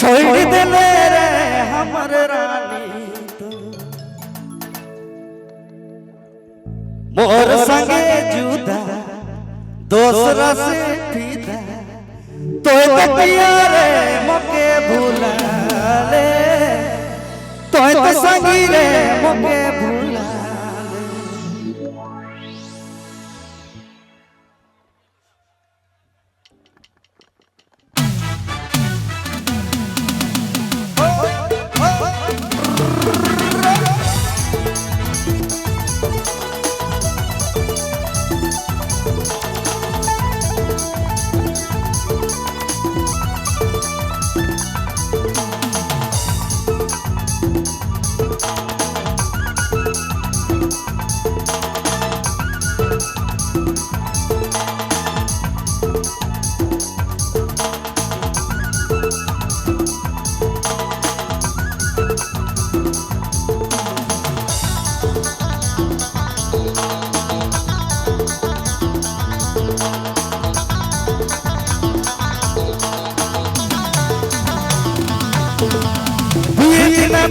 छोड़ दिले रे हमर रानी तो मोर संगे जुदा दोसरा से पीदा तो पिया रे मके भूला ले तो संगी रे मके भूला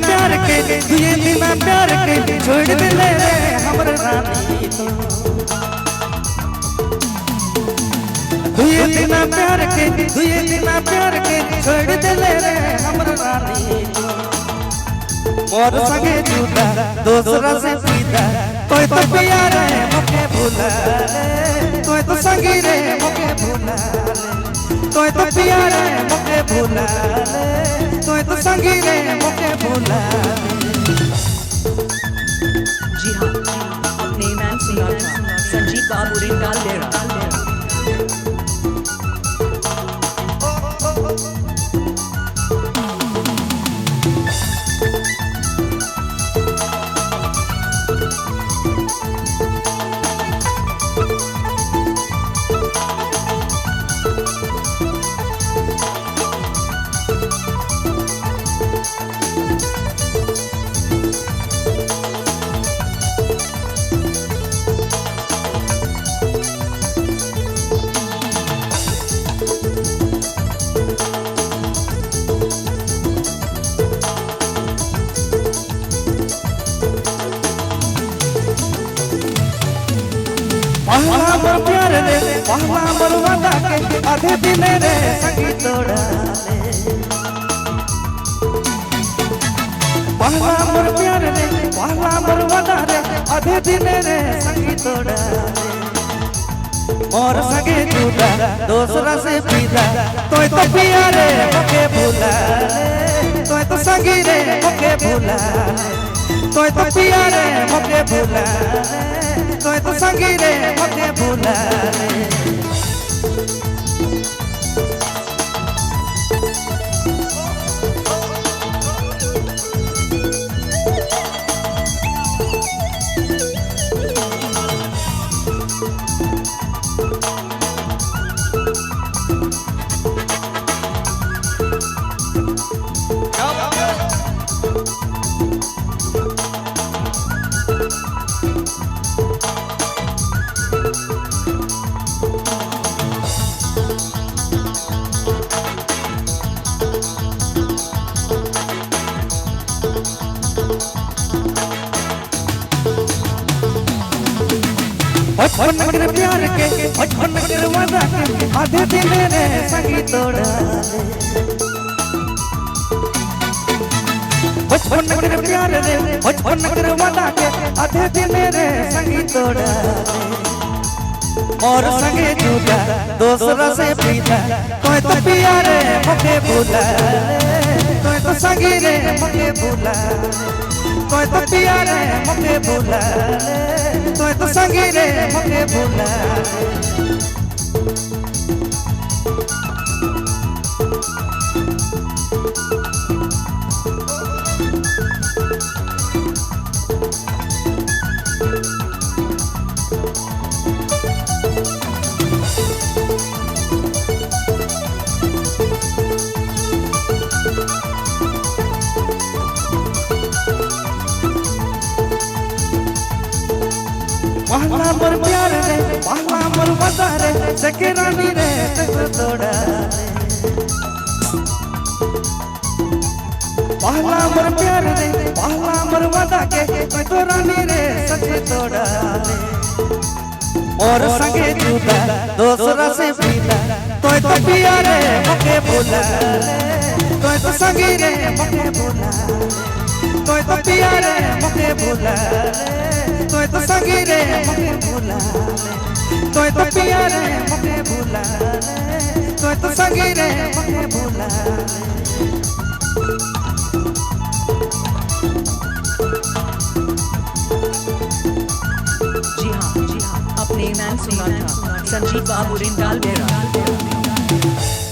प्यार के दुए बिना प्यार के छोड़ दिले रे हमर रानी तो दुए बिना प्यार के छोड़ दिले रे हमर रानी तो मोर संगे जुदा दोसरा से पीदा कोई तो पिया रे मके भूला ले कोई तो संगी रे मके भूला ले कोई तो पिया रे मके भूला ले कोई तो संगी रे मके भूला जी हाँ अपने मैन सिंगर संजीत बाबू रिंगाल डेरा पहला मोर प्यार रे पहला मोर वादा के आधे दिन रे संगी तोड़ा ले पहला मोर प्यार रे पहला मोर वादा रे आधे दिन रे संगी तोड़ा ले मोर संगे जुदा दोसरा से पीदा तोय तो पिया रे मके भूला ले तोय तो संगी रे मके भूला ले तोय तो पिया रे मके भूला ले तोय तो संगी रे मके भूला ले बचपन के प्यार के बचपन के वादा के आधे दिन रे संगी तोड़ा ले बचपन के प्यार रे बचपन के वादा के आधे दिन रे संगी तोड़ा ले और संगे जुदा दोसरा से पीदा कोई तो पिया रे मके भूला ले कोई तो संगी रे मके भूला कोई तो पिया रे मके भूला ले कोई तो संगी रे मके भूला पहला मोर प्यार रे पहला मोर वादा रे सके रानी रे तक तोड़ा ले पहला मोर प्यार रे पहला मोर वादा के कोई तो रानी रे सच तोड़ा ले और संगे जुदा दूसरा से पीला तोय तो पिया रे मके भूला तोय तो संगी रे मके भूला तोय तो पिया रे मके भूला तोय तो संगी रे मके भूला तोय तो पिया रे मके भूला तोय तो संगी रे मके भूला जी हाँ अपने नाम सुना था संजीत बाबू रिंदाल बेरा।